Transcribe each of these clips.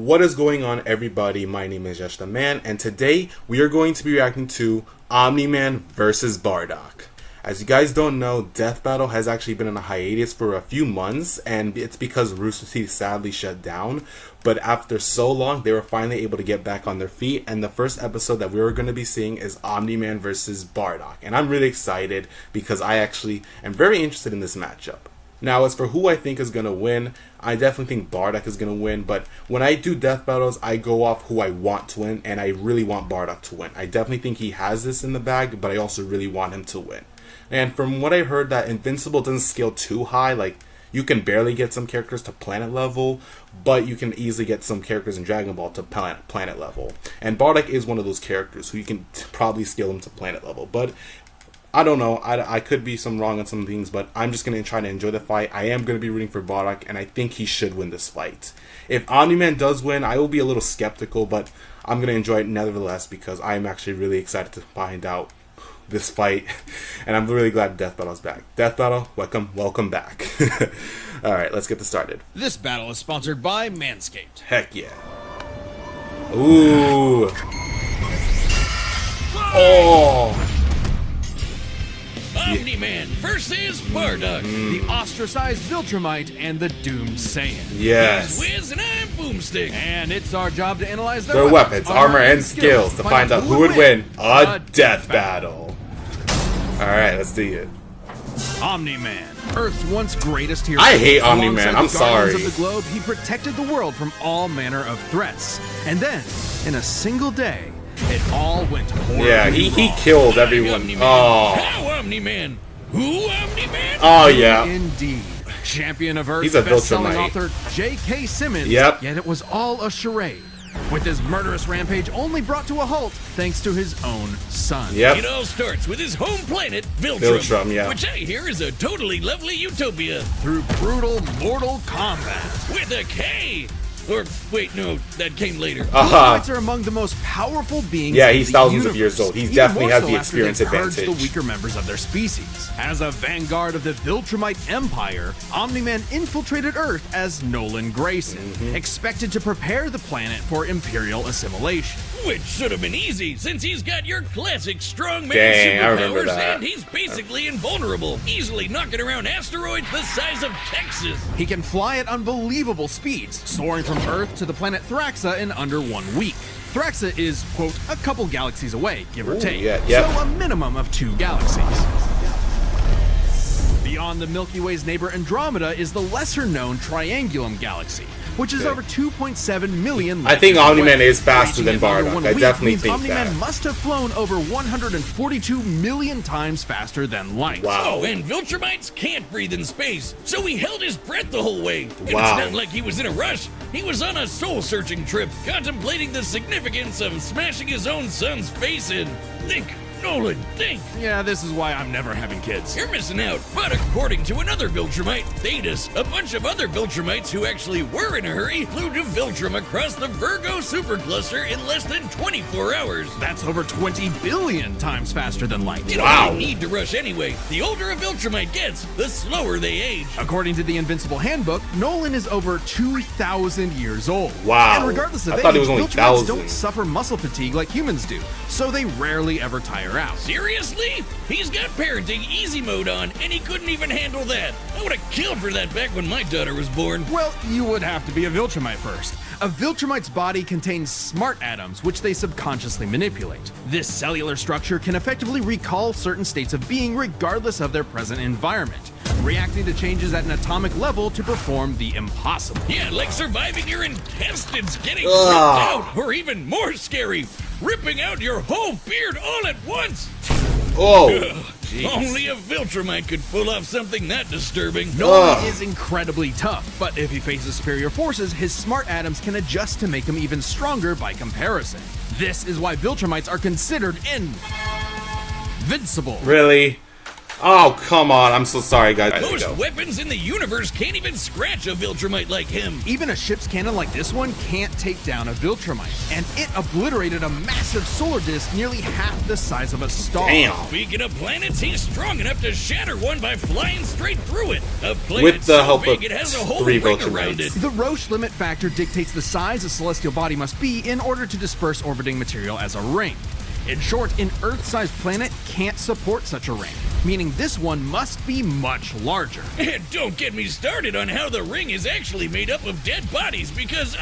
What is going on, everybody? My name is Just the Man, and today we are going to be reacting to Omni-Man versus Bardock. As you guys don't know, Death Battle has actually been in a hiatus for a few months, and it's because Rooster Teeth sadly shut down. But after so long, they were finally able to get back on their feet, and the first episode that we were going to be seeing is Omni-Man versus Bardock. And I'm really excited because I actually am very interested in this matchup. Now, as for who I think is going to win, I definitely think Bardock is going to win, but when I do death battles, I go off who I want to win, and I really want Bardock to win. I definitely think he has this in the bag, but I also really want him to win. And from what I heard, that Invincible doesn't scale too high. Like, you can barely get some characters to planet level, but you can easily get some characters in Dragon Ball to planet level. And Bardock is one of those characters who you can probably scale them to planet level, but I don't know. I could be wrong on some things, but I'm just going to try to enjoy the fight. I am going to be rooting for Bardock, and I think he should win this fight. If Omni-Man does win, I will be a little skeptical, but I'm going to enjoy it nevertheless because I'm actually really excited to find out this fight, and I'm really glad Death Battle's back. Death Battle, welcome back. Alright, let's get this started. This battle is sponsored by Manscaped. Heck yeah. Ooh. Oh. Omni-Man versus Bardock. The ostracized Viltrumite and the doomed Saiyan. Yes. He's Wiz and I'm Boomstick. And it's our job to analyze their weapons, armor, and skills to find out who would win a death battle. Alright, let's do it. Omni-Man, Earth's once greatest hero. I hate Omni-Man, I'm sorry. Of the globe, he protected the world from all manner of threats. And then, in a single day, it all went horribly wrong. He killed everyone. Oh. How Omni-Man? Who Omni-Man? Oh, yeah. Indeed. Champion of Earth, he's a best-selling Viltrumite. author J.K. Simmons. Yep. Yet it was all a charade, with his murderous rampage only brought to a halt thanks to his own son. Yep. It all starts with his home planet, Viltrum, yeah. which I hear is a totally lovely utopia. Through brutal mortal combat. With a K! Or, wait, no, that came later. Viltrumites are among the most powerful beings. Yeah, he's in the thousands universe. of years old. He Even definitely more has so the after experience they purged advantage. the weaker members of their species. As a vanguard of the Viltrumite Empire, Omni-Man infiltrated Earth as Nolan Grayson, expected to prepare the planet for Imperial assimilation. Which should have been easy, since he's got your classic strongman Dang, I remember superpowers, that. and he's basically invulnerable, easily knocking around asteroids the size of Texas. He can fly at unbelievable speeds, soaring from Earth to the planet Thraxa in under 1 week. Thraxa is, quote, a couple galaxies away, give or take, so a minimum of 2 galaxies. Beyond the Milky Way's neighbor Andromeda is the lesser-known Triangulum Galaxy, which is over 2.7 million light I think years Omni-Man away. is faster than Reaching it under Bardock. 1 I week definitely means think Omni-Man that. must have flown over 142 million times faster than light. Wow. Oh, and Viltrumites can't breathe in space, so he held his breath the whole way. And Wow. it's not like he was in a rush. He was on a soul-searching trip, contemplating the significance of smashing his own son's face in. Think, Nolan, think. Yeah, this is why I'm never having kids. You're missing out. But according to another Viltrumite, Thetis, a bunch of other Viltrumites who actually were in a hurry flew to Viltrum across the Virgo supercluster in less than 24 hours. That's over 20 billion times faster than light. You don't really need to rush anyway. The older a Viltrumite gets, the slower they age. According to the Invincible Handbook, Nolan is over 2,000 years old. Wow. And regardless of I age, thought he was only Viltrumites 1,000. don't suffer muscle fatigue like humans do, so they rarely ever tire out. Seriously? He's got parenting easy mode on, and he couldn't even handle that. I would have killed for that back when my daughter was born. Well, you would have to be a Viltrumite first. A Viltrumite's body contains smart atoms, which they subconsciously manipulate. This cellular structure can effectively recall certain states of being regardless of their present environment, reacting to changes at an atomic level to perform the impossible. Yeah, like surviving your intestines getting ripped out, or even more scary, ripping out your whole beard all at once. Oh, Only a Viltrumite could pull off something that disturbing. Nolan is incredibly tough, but if he faces superior forces, his smart atoms can adjust to make him even stronger by comparison. This is why Viltrumites are considered invincible. really? Oh, come on. I'm so sorry, guys. There we Most go. weapons in the universe can't even scratch a Viltrumite like him. Even a ship's cannon like this one can't take down a Viltrumite, and it obliterated a massive solar disk nearly half the size of a star. Damn. Speaking of planets, he's strong enough to shatter one by flying straight through it. A planet With the so help big of it has a whole 3 ring Viltrumites. around it. The Roche limit factor dictates the size a celestial body must be in order to disperse orbiting material as a ring. In short, an Earth-sized planet can't support such a ring, meaning this one must be much larger. And don't get me started on how the ring is actually made up of dead bodies because,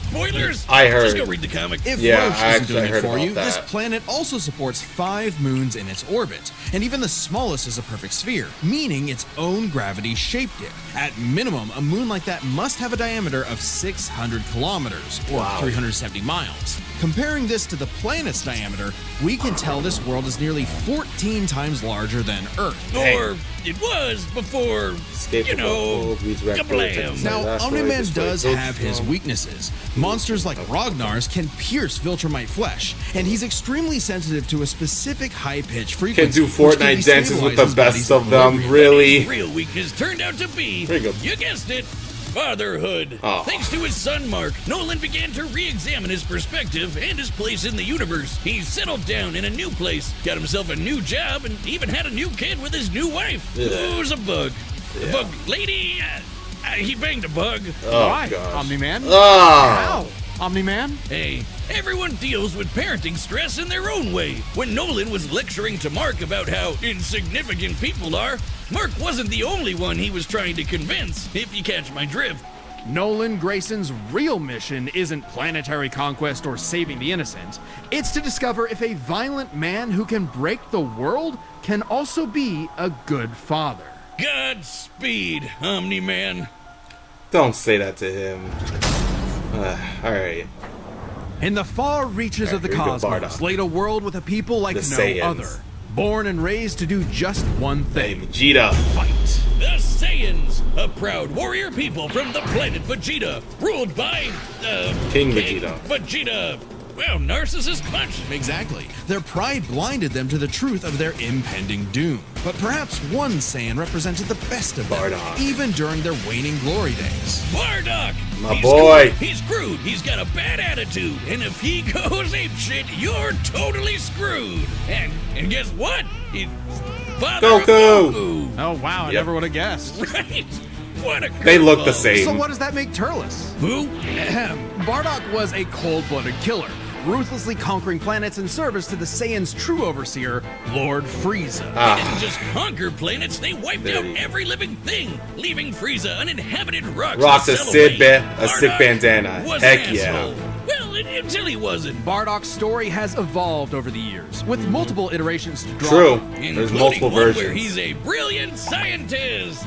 spoilers? I heard. Just go read the comic. If Yeah, Roche I isn't actually doing heard it for about you, this that. planet also supports 5 moons in its orbit, and even the smallest is a perfect sphere, meaning its own gravity shaped it. At minimum, a moon like that must have a diameter of 600 kilometers, or Wow. 370 miles. Comparing this to the planet's diameter, we can tell this world is nearly 14 times larger than Earth. Or it was before, Escape you the know, bubble, breeds reactor, kablam. takes Now, Asteroid, Omni-Man destroy does Viltrum. have his weaknesses. Monsters like Ragnar's can pierce Viltrumite flesh, and he's extremely sensitive to a specific high-pitch frequency. Can do which can Fortnite dances with the destabilize his best body's of them, equilibrium. really? His real weakness turned out to be, There you go. you guessed it, fatherhood. Oh. Thanks to his son Mark, Nolan began to re-examine his perspective and his place in the universe. He settled down in a new place, got himself a new job, and even had a new kid with his new wife, who's a bug. The bug lady, he banged a bug. Oh, Why, gosh. Omni-Man? Oh. How? Omni-Man? Hey, everyone deals with parenting stress in their own way. When Nolan was lecturing to Mark about how insignificant people are, Mark wasn't the only one he was trying to convince, if you catch my drift. Nolan Grayson's real mission isn't planetary conquest or saving the innocent. It's to discover if a violent man who can break the world can also be a good father. Godspeed, Omni-Man. Don't say that to him. Alright. In the far reaches of the here we go, cosmos Bardock. laid a world with a people like The no Saiyans. other. Born and raised to do just one Hey, thing. Vegeta. Fight. The Saiyans, a proud warrior people from the planet Vegeta, ruled by, King Vegeta. Vegeta. Well, narcissist punch. Exactly. Their pride blinded them to the truth of their impending doom. But perhaps one Saiyan represented the best of them, Bardock. even during their waning glory days. Bardock! My He's boy. Crude. He's crude. He's got a bad attitude. And if he goes apeshit, you're totally screwed. And guess what? He's father of Goku. Goku. Oh wow, I Yep. never would have guessed. Right? What a They look the curveball. same. So what does that make Turles? Who? Bardock was a cold-blooded killer, ruthlessly conquering planets in service to the Saiyans' true overseer, Lord Frieza. They didn't just conquer planets, they wiped There out you go. every living thing, leaving Frieza uninhabited rocks. Rocks to a settle Sid away. a sick Bardock bandana. was Heck an yeah. asshole. Well, until he wasn't. Bardock's story has evolved over the years, with multiple iterations to draw. True. Including There's multiple one versions. where he's a brilliant scientist.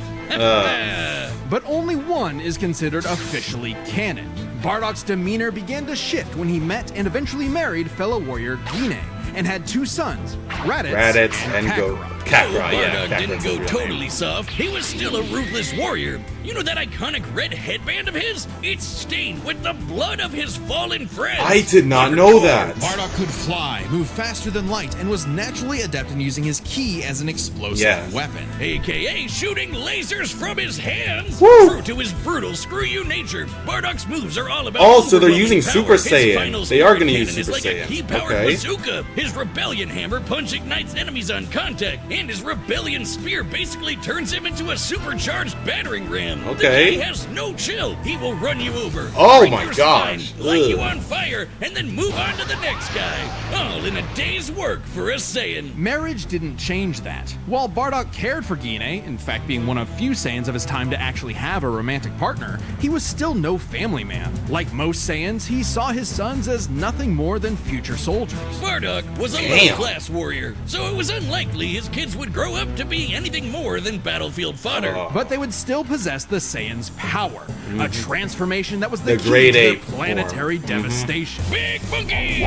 But only one is considered officially canon. Bardock's demeanor began to shift when he met and eventually married fellow warrior Guinea, and had 2 sons, Raditz, and go. Kakarot. Kakarot, yeah. Bardock didn't Kakarot's go his real totally name. soft. He was still a ruthless warrior. You know that iconic red headband of his? It's stained with the blood of his fallen friends. I did not know that. Bardock could fly, move faster than light, and was naturally adept in using his ki as an explosive Yes. weapon. AKA shooting lasers from his hands. Woo! True to his brutal screw you nature, Bardock's moves are all about Oh, so they're overwhelming using power. Super His Saiyan. final They are spirit gonna use cannon is Super like a Saiyan. key-powered Okay. bazooka. His rebellion hammer punch ignites enemies on contact, and his rebellion spear basically turns him into a supercharged battering ram. Okay. The guy has no chill. He will run you over. Oh break my your gosh. spine, light you Ugh. on fire, and then move on to the next guy. All in a day's work for a Saiyan. Marriage didn't change that. While Bardock cared for Guinea, in fact being one of few Saiyans of his time to actually have a romantic partner, he was still no family man. Like most Saiyans, he saw his sons as nothing more than future soldiers. Bardock was a Damn. low-class warrior, so it was unlikely his kids would grow up to be anything more than battlefield fodder. Oh. But they would still possess the Saiyans' power, a transformation that was The the key grade to their 8 form. planetary devastation. Big Monkey!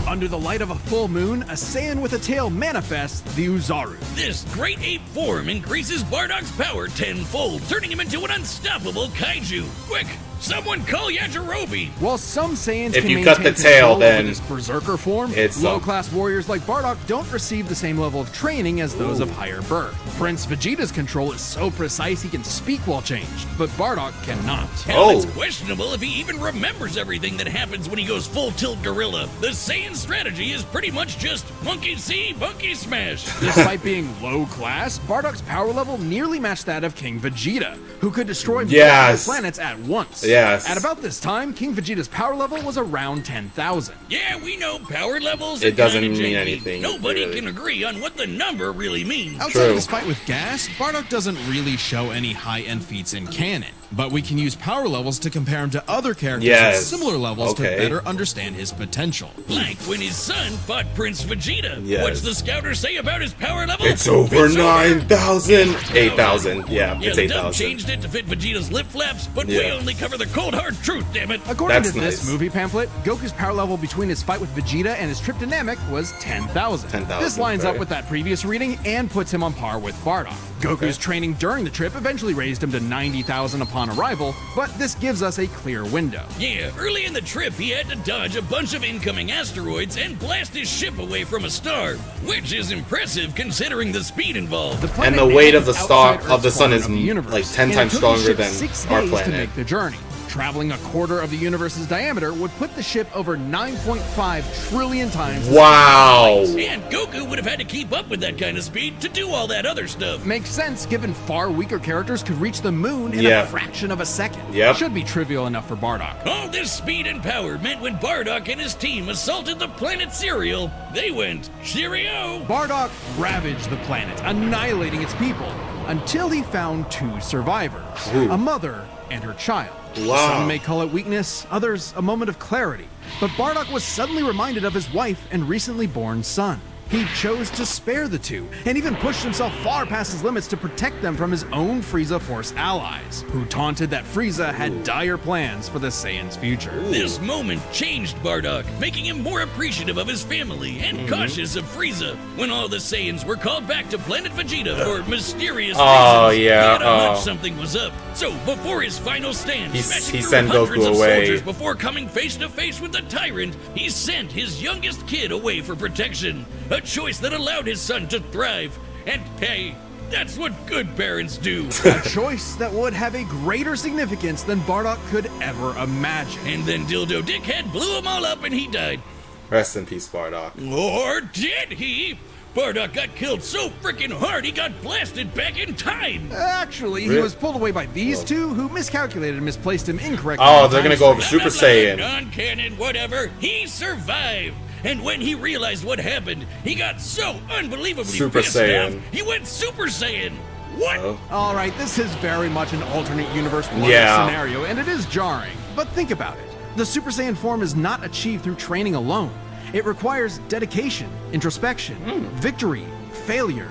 Under the light of a full moon, a Saiyan with a tail manifests the Uzaru. This great ape form increases Bardock's power tenfold, turning him into an unstoppable kaiju. Quick, Someone call Yajirobe! While some Saiyans If can you cut maintain the tail, control over then this berserker form, it's low-class warriors like Bardock don't receive the same level of training as those of higher birth. Prince Vegeta's control is so precise he can speak while changed, but Bardock cannot. Hell, it's questionable if he even remembers everything that happens when he goes full tilt gorilla. The Saiyan strategy is pretty much just monkey see, monkey smash. Despite being low class, Bardock's power level nearly matched that of King Vegeta, who could destroy multiple planets at once. Yes. At about this time, King Vegeta's power level was around 10,000. Yeah, we know power levels. It doesn't kinda mean janky. anything, Nobody really. can agree on what the number really means. Outside of his fight with gas, Bardock doesn't really show any high-end feats in canon, but we can use power levels to compare him to other characters at similar levels to better understand his potential. Like when his son fought Prince Vegeta. Yes. What's the scouter say about his power level? It's over 9,000. 8,000. Yeah, it's Dub 8,000. changed it to fit Vegeta's lip flaps, but we only cover the cold hard truth, damn it. According That's to this nice. movie pamphlet, Goku's power level between his fight with Vegeta and his trip to Namek was 10,000. 10,000, This lines right. up with that previous reading and puts him on par with Bardock. Goku's training during the trip eventually raised him to 90,000 upon arrival, but this gives us a clear window. Yeah, early in the trip, he had to dodge a bunch of incoming asteroids and blast his ship away from a star, which is impressive considering the speed involved. The planet And the weight of the is star outside of the Earth's sun corner is of the universe, like 10 and it times took the stronger ship than 6 our days planet. to make the journey. Traveling a quarter of the universe's diameter would put the ship over 9.5 trillion times. Wow. And Goku would have had to keep up with that kind of speed to do all that other stuff. Makes sense given far weaker characters could reach the moon in Yeah. a fraction of a second. Yep. Should be trivial enough for Bardock. All this speed and power meant when Bardock and his team assaulted the planet Cereal, they went, cheerio! Bardock ravaged the planet, annihilating its people, until he found 2 survivors, a mother and her child. Wow. Some may call it weakness, others a moment of clarity. But Bardock was suddenly reminded of his wife and recently born son. He chose to spare the 2, and even pushed himself far past his limits to protect them from his own Frieza Force allies, who taunted that Frieza had dire plans for the Saiyans' future. This moment changed Bardock, making him more appreciative of his family and cautious of Frieza. When all the Saiyans were called back to Planet Vegeta for mysterious reasons, he had a hunch something was up. So before his final stand, He smashing sent through hundreds Goku of away. soldiers before coming face to face with the tyrant, he sent his youngest kid away for protection. A choice that allowed his son to thrive. And hey, that's what good parents do. A choice that would have a greater significance than Bardock could ever imagine. And then Dildo Dickhead blew him all up and he died. Rest in peace, Bardock. Or did he? Bardock got killed so freaking hard he got blasted back in time. Actually, he Really? was pulled away by these 2 who miscalculated and misplaced him incorrectly. Oh, in they're time gonna go over stream. Super Saiyan. Non-canon, whatever. He survived. And when he realized what happened, he got so unbelievably Super pissed Saiyan. off, he went Super Saiyan. What? All right, this is very much an alternate universe scenario, and it is jarring. But think about it. The Super Saiyan form is not achieved through training alone. It requires dedication, introspection, victory, failure,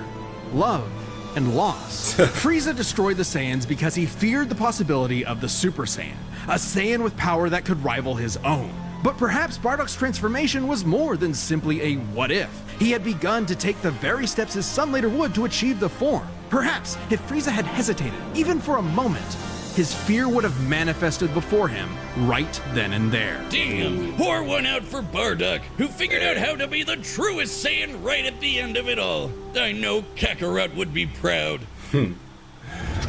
love, and loss. Frieza destroyed the Saiyans because he feared the possibility of the Super Saiyan, a Saiyan with power that could rival his own. But perhaps Bardock's transformation was more than simply a what if. He had begun to take the very steps his son later would to achieve the form. Perhaps if Frieza had hesitated, even for a moment, his fear would have manifested before him right then and there. Damn, pour one out for Bardock, who figured out how to be the truest Saiyan right at the end of it all. I know Kakarot would be proud.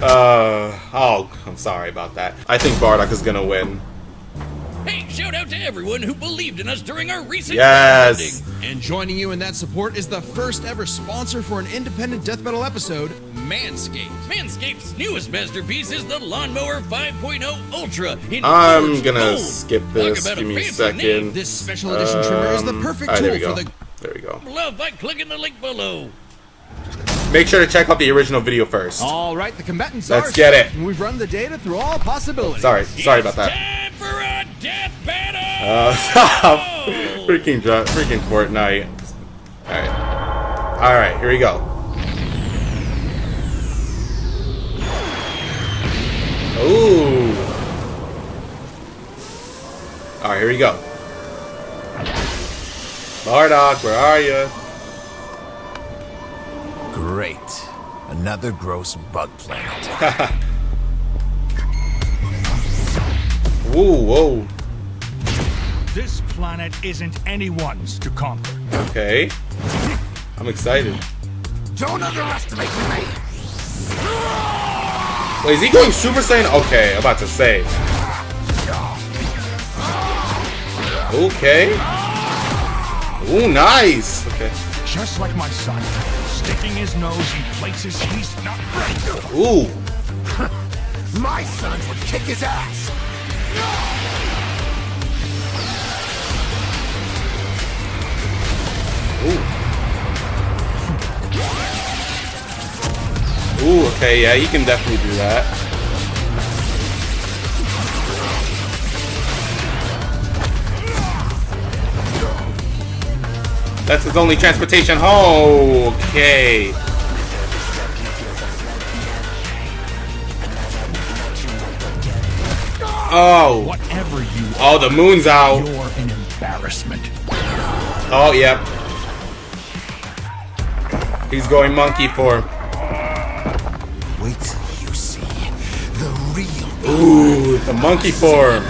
Oh, I'm sorry about that. I think Bardock is gonna win. Hey, shout out to everyone who believed in us during our recent Yes. crowdfunding. And joining you in that support is the first ever sponsor for an independent death metal episode, Manscaped. Manscaped's newest masterpiece is the Lawnmower 5.0 Ultra. in I'm forged gonna gold. skip Talk this. about Give me a fancy second. name. This special edition trimmer is the perfect Alright, tool there we go. for the There we go. Love by clicking the link below. Make sure to check out the original video first. All right, the combatants Let's are get set, it. and we've run the data through all possibilities. Sorry about that. Time for a death battle! Freaking Fortnite. Alright, here we go. Ooh. Alright, here we go. Bardock, where are you? Great. Another gross bug planet. Ooh, whoa. This planet isn't anyone's to conquer. Okay. I'm excited. Don't underestimate me. Wait, is he going Super Saiyan? Okay, I'm about to say. Okay. Ooh, nice. Okay. Just like my son, sticking his nose in places he's not ready to. Ooh. My sons would kick his ass. Ooh, okay, yeah, he can definitely do that. That's his only transportation. Oh, okay. Oh. Whatever you Oh, the moon's out. You're an embarrassment. Oh, yep. He's going monkey form. Wait till you see the real. Ooh, the monkey form.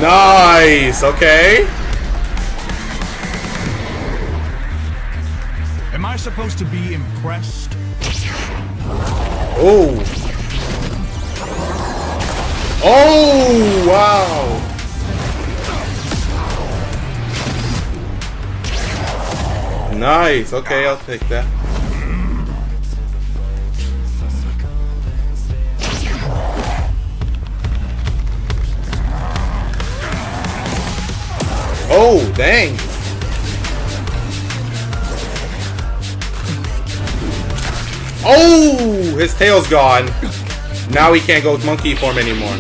Nice. Okay. Am I supposed to be impressed? Oh. Oh, wow. Nice. Okay, I'll take that. Oh, dang. Oh, his tail's gone. Now he can't go with monkey form anymore.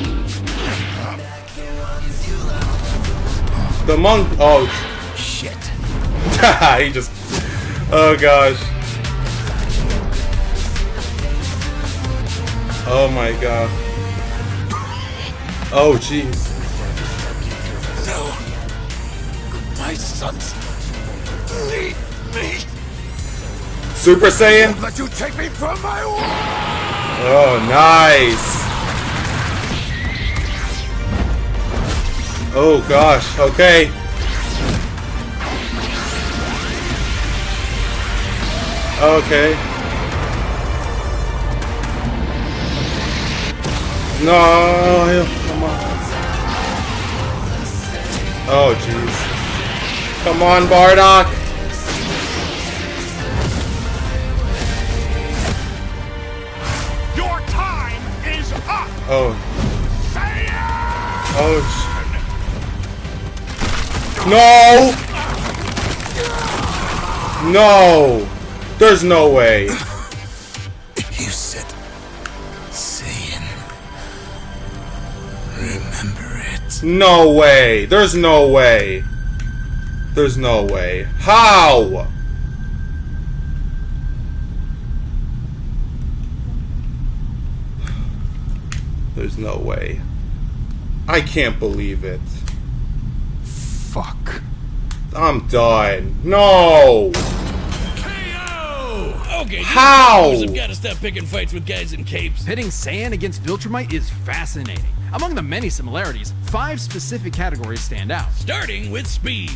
The monk. Oh, Shit. he just. Oh gosh. Oh my god. Oh jeez. No. My sons need me. Super Saiyan. Won't let you take me from my world. Oh, nice. Oh gosh. Okay. Okay. No, come on. Oh jeez. Come on, Bardock. Your time is up! Oh. Saiyan! Oh. No! No! There's no way. You said, Saiyan. Remember it. No way. There's no way. There's no way. How? There's no way. I can't believe it. Fuck. I'm done. No! Okay, How? I've got to stop picking fights with guys in capes. Pitting Saiyan against Viltrumite is fascinating. Among the many similarities, 5 specific categories stand out. Starting with speed.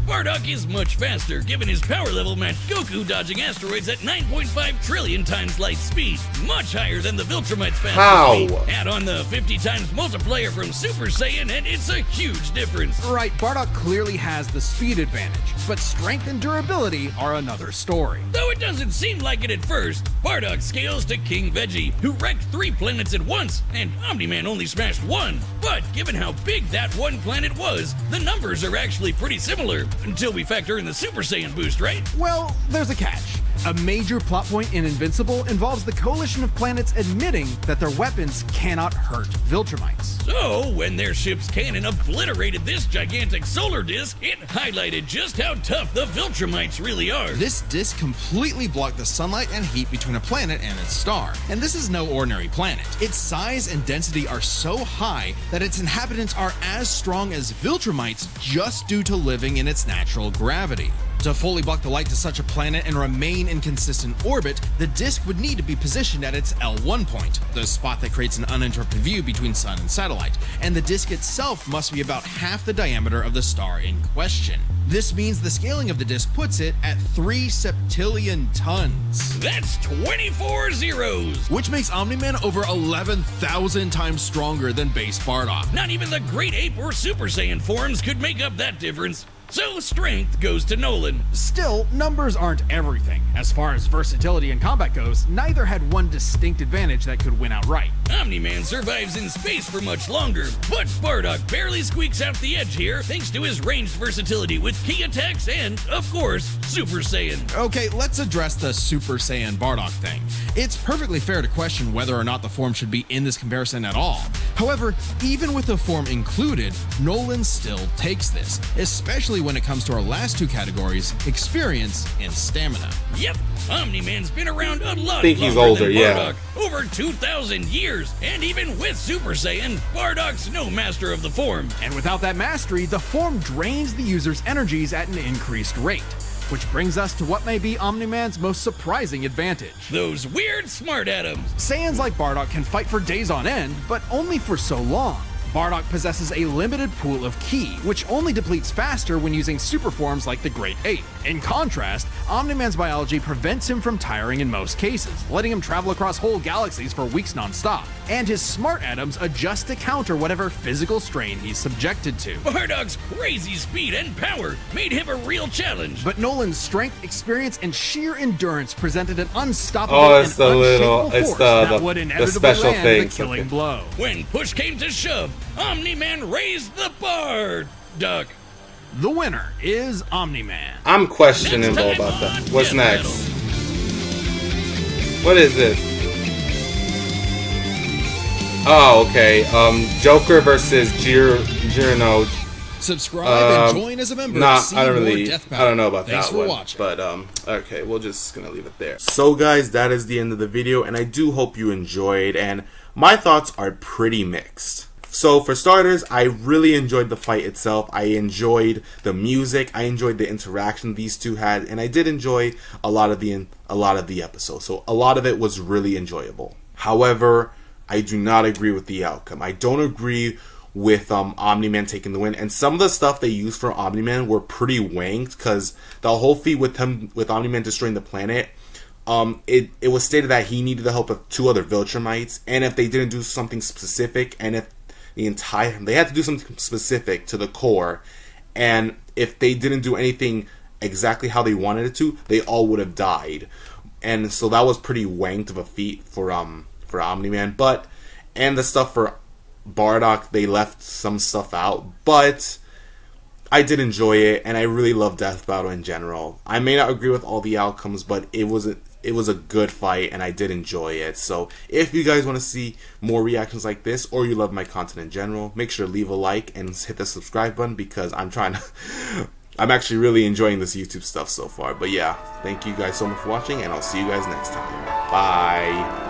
Bardock is much faster, given his power level matched Goku dodging asteroids at 9.5 trillion times light speed, much higher than the Viltrumite's fastest How? speed. Add on the 50 times multiplier from Super Saiyan, and it's a huge difference. Right, Bardock clearly has the speed advantage, but strength and durability are another story. Though it doesn't seem like it at first, Bardock scales to King Veggie, who wrecked 3 planets at once, and Omni-Man only smashed 1. But given how big that one planet was, the numbers are actually pretty similar. Until we factor in the Super Saiyan boost, right? Well, there's a catch. A major plot point in Invincible involves the coalition of planets admitting that their weapons cannot hurt Viltrumites. So, when their ship's cannon obliterated this gigantic solar disk, it highlighted just how tough the Viltrumites really are. This disk completely blocked the sunlight and heat between a planet and its star. And this is no ordinary planet. Its size and density are so high that its inhabitants are as strong as Viltrumites just due to living in its natural gravity. To fully block the light to such a planet and remain in consistent orbit, the disk would need to be positioned at its L1 point, the spot that creates an uninterrupted view between sun and satellite, and the disk itself must be about half the diameter of the star in question. This means the scaling of the disk puts it at 3 septillion tons. That's 24 zeros! Which makes Omni-Man over 11,000 times stronger than base Bardock. Not even the Great Ape or Super Saiyan forms could make up that difference. So strength goes to Nolan. Still, numbers aren't everything. As far as versatility in combat goes, neither had one distinct advantage that could win outright. Omni-Man survives in space for much longer, but Bardock barely squeaks out the edge here thanks to his ranged versatility with key attacks and, of course, Super Saiyan. Okay, let's address the Super Saiyan Bardock thing. It's perfectly fair to question whether or not the form should be in this comparison at all. However, even with the form included, Nolan still takes this, especially when it comes to our last two categories, experience and stamina. Yep, Omni-Man's been around a lot think he's longer older, than yeah. Bardock, over 2,000 years, and even with Super Saiyan, Bardock's no master of the form. And without that mastery, the form drains the user's energies at an increased rate. Which brings us to what may be Omni-Man's most surprising advantage. Those weird smart atoms. Saiyans like Bardock can fight for days on end, but only for so long. Bardock possesses a limited pool of ki, which only depletes faster when using super forms like the Great Ape. In contrast, Omni-Man's biology prevents him from tiring in most cases, letting him travel across whole galaxies for weeks non-stop. And his smart atoms adjust to counter whatever physical strain he's subjected to. Bardock's crazy speed and power made him a real challenge. But Nolan's strength, experience, and sheer endurance presented an unstoppable Oh, it's and the little, unshakable it's force the that would inevitably special land things. the killing Okay. blow. When push came to shove, Omni-Man raised the Bardock. The winner is Omni-Man. I'm questionable Next time about that. on What's Death next? Battle. What is this? Oh, okay. Joker versus Jirno. Subscribe and join as a member. Nah, to see I don't more really. Death I Battle. don't know about Thanks that for one. watching. But okay, we're just gonna leave it there. So, guys, that is the end of the video, and I do hope you enjoyed. And my thoughts are pretty mixed. So, for starters, I really enjoyed the fight itself. I enjoyed the music. I enjoyed the interaction these two had, and I did enjoy a lot of the episode. So, a lot of it was really enjoyable. However, I do not agree with the outcome. I don't agree with Omni-Man taking the win, and some of the stuff they used for Omni-Man were pretty wanked, because the whole feat with Omni-Man destroying the planet, it was stated that he needed the help of 2 other Viltrumites, and if they didn't do something specific, and if they had to do something specific to the core, and if they didn't do anything exactly how they wanted it to, they all would have died. And so that was pretty wanked of a feat for Omni-Man. And the stuff for Bardock, they left some stuff out, but I did enjoy it, and I really love Death Battle in general. I may not agree with all the outcomes, but it was a good fight, and I did enjoy it. So if you guys want to see more reactions like this, or you love my content in general, make sure to leave a like and hit the subscribe button, because I'm actually really enjoying this YouTube stuff so far. But yeah, thank you guys so much for watching, and I'll see you guys next time. Bye.